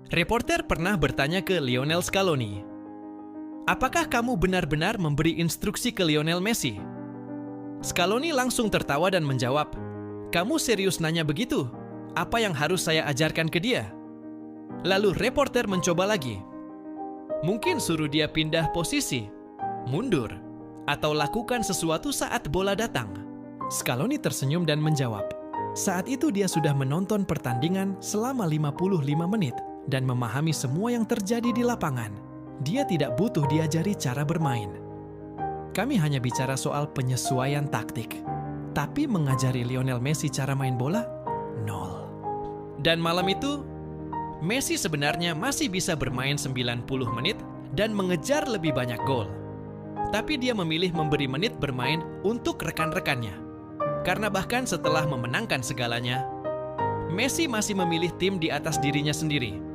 Reporter pernah bertanya ke Lionel Scaloni, "Apakah kamu benar-benar memberi instruksi ke Lionel Messi?" Scaloni langsung tertawa dan menjawab, "Kamu serius nanya begitu? Apa yang harus saya ajarkan ke dia?" Lalu reporter mencoba lagi. Mungkin suruh dia pindah posisi, mundur, atau lakukan sesuatu saat bola datang. Scaloni tersenyum dan menjawab, saat itu dia sudah menonton pertandingan selama 55 menit dan memahami semua yang terjadi di lapangan. Dia tidak butuh diajari cara bermain. Kami hanya bicara soal penyesuaian taktik. Tapi mengajari Lionel Messi cara main bola? Nol. Dan malam itu, Messi sebenarnya masih bisa bermain 90 menit dan mengejar lebih banyak gol. Tapi dia memilih memberi menit bermain untuk rekan-rekannya. Karena bahkan setelah memenangkan segalanya, Messi masih memilih tim di atas dirinya sendiri.